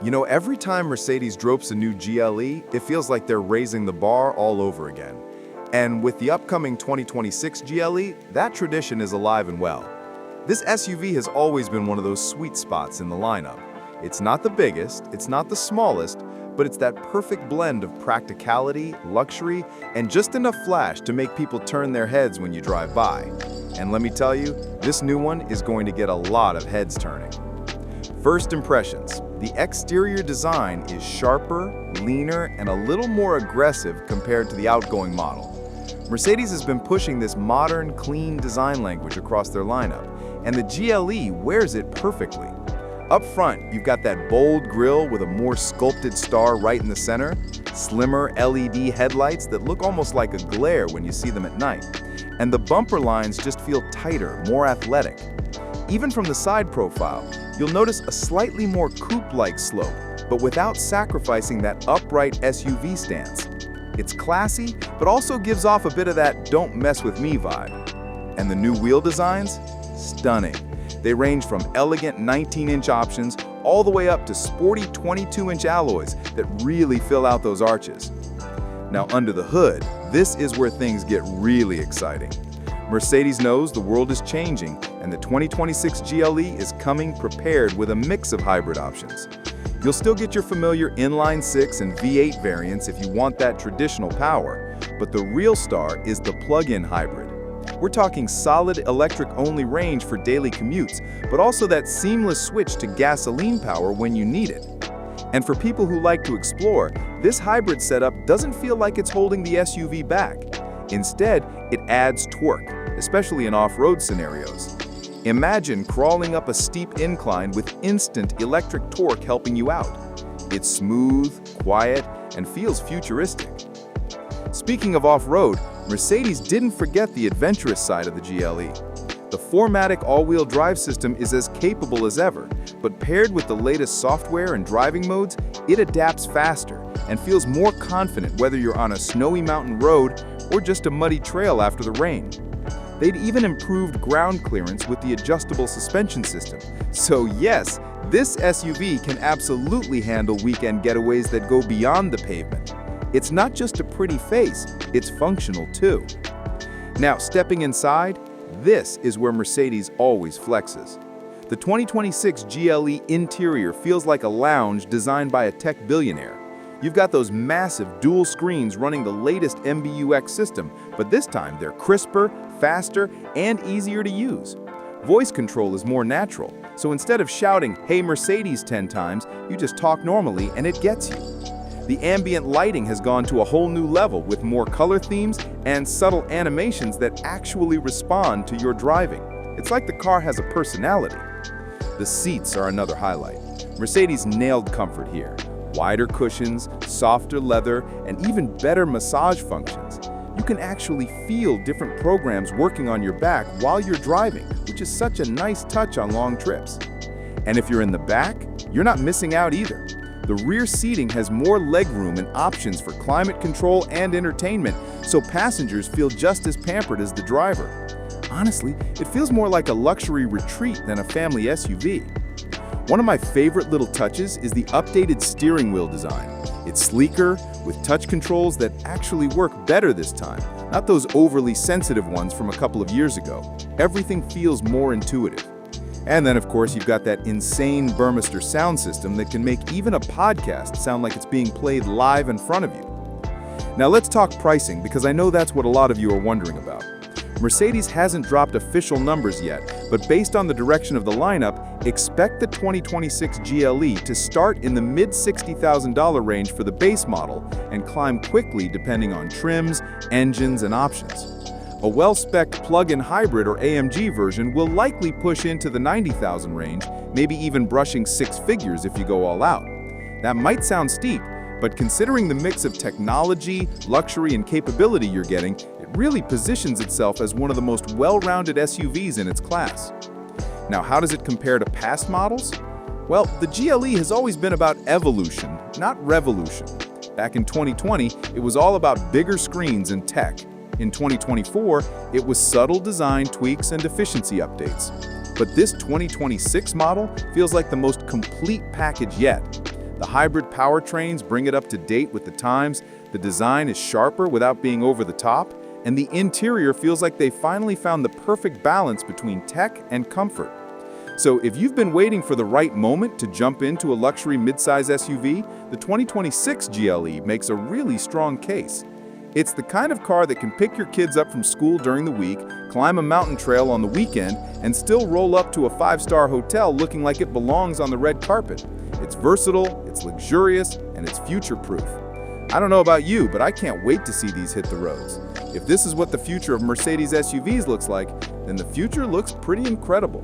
You know, every time Mercedes drops a new GLE, it feels like they're raising the bar all over again. And with the upcoming 2026 GLE, that tradition is alive and well. This SUV has always been one of those sweet spots in the lineup. It's not the biggest, it's not the smallest, but it's that perfect blend of practicality, luxury, and just enough flash to make people turn their heads when you drive by. And let me tell you, this new one is going to get a lot of heads turning. First impressions. The exterior design is sharper, leaner, and a little more aggressive compared to the outgoing model. Mercedes has been pushing this modern, clean design language across their lineup, and the GLE wears it perfectly. Up front, you've got that bold grille with a more sculpted star right in the center, slimmer LED headlights that look almost like a glare when you see them at night, and the bumper lines just feel tighter, more athletic. Even from the side profile, you'll notice a slightly more coupe-like slope, but without sacrificing that upright SUV stance. It's classy, but also gives off a bit of that "don't mess with me" vibe. And the new wheel designs? Stunning. They range from elegant 19-inch options all the way up to sporty 22-inch alloys that really fill out those arches. Now under the hood, this is where things get really exciting. Mercedes knows the world is changing, and the 2026 GLE is coming prepared with a mix of hybrid options. You'll still get your familiar inline-6 and V8 variants if you want that traditional power, but the real star is the plug-in hybrid. We're talking solid electric-only range for daily commutes, but also that seamless switch to gasoline power when you need it. And for people who like to explore, this hybrid setup doesn't feel like it's holding the SUV back. Instead, it adds torque, especially in off-road scenarios. Imagine crawling up a steep incline with instant electric torque helping you out. It's smooth, quiet, and feels futuristic. Speaking of off-road, Mercedes didn't forget the adventurous side of the GLE. The 4MATIC all-wheel drive system is as capable as ever, but paired with the latest software and driving modes, it adapts faster and feels more confident whether you're on a snowy mountain road or just a muddy trail after the rain. They'd even improved ground clearance with the adjustable suspension system. So yes, this SUV can absolutely handle weekend getaways that go beyond the pavement. It's not just a pretty face, it's functional too. Now, stepping inside, this is where Mercedes always flexes. The 2026 GLE interior feels like a lounge designed by a tech billionaire. You've got those massive dual screens running the latest MBUX system, but this time they're crisper, faster, and easier to use. Voice control is more natural, so instead of shouting, "Hey Mercedes" 10 times, you just talk normally and it gets you. The ambient lighting has gone to a whole new level with more color themes and subtle animations that actually respond to your driving. It's like the car has a personality. The seats are another highlight. Mercedes nailed comfort here. Wider cushions, softer leather, and even better massage functions. You can actually feel different programs working on your back while you're driving, which is such a nice touch on long trips. And if you're in the back, you're not missing out either. The rear seating has more legroom and options for climate control and entertainment, so passengers feel just as pampered as the driver. Honestly, it feels more like a luxury retreat than a family SUV. One of my favorite little touches is the updated steering wheel design. It's sleeker, with touch controls that actually work better this time, not those overly sensitive ones from a couple of years ago. Everything feels more intuitive. And then, of course, you've got that insane Burmester sound system that can make even a podcast sound like it's being played live in front of you. Now let's talk pricing, because I know that's what a lot of you are wondering about. Mercedes hasn't dropped official numbers yet, but based on the direction of the lineup, expect the 2026 GLE to start in the mid-$60,000 range for the base model and climb quickly depending on trims, engines, and options. A well-spec'd plug-in hybrid or AMG version will likely push into the $90,000 range, maybe even brushing six figures if you go all out. That might sound steep, but considering the mix of technology, luxury, and capability you're getting, it really positions itself as one of the most well-rounded SUVs in its class. Now, how does it compare to past models? Well, the GLE has always been about evolution, not revolution. Back in 2020, it was all about bigger screens and tech. In 2024, it was subtle design tweaks and efficiency updates. But this 2026 model feels like the most complete package yet. The hybrid powertrains bring it up to date with the times, the design is sharper without being over the top, and the interior feels like they finally found the perfect balance between tech and comfort. So if you've been waiting for the right moment to jump into a luxury midsize SUV, the 2026 GLE makes a really strong case. It's the kind of car that can pick your kids up from school during the week, climb a mountain trail on the weekend, and still roll up to a 5-star hotel looking like it belongs on the red carpet. It's versatile, it's luxurious, and it's future-proof. I don't know about you, but I can't wait to see these hit the roads. If this is what the future of Mercedes SUVs looks like, then the future looks pretty incredible.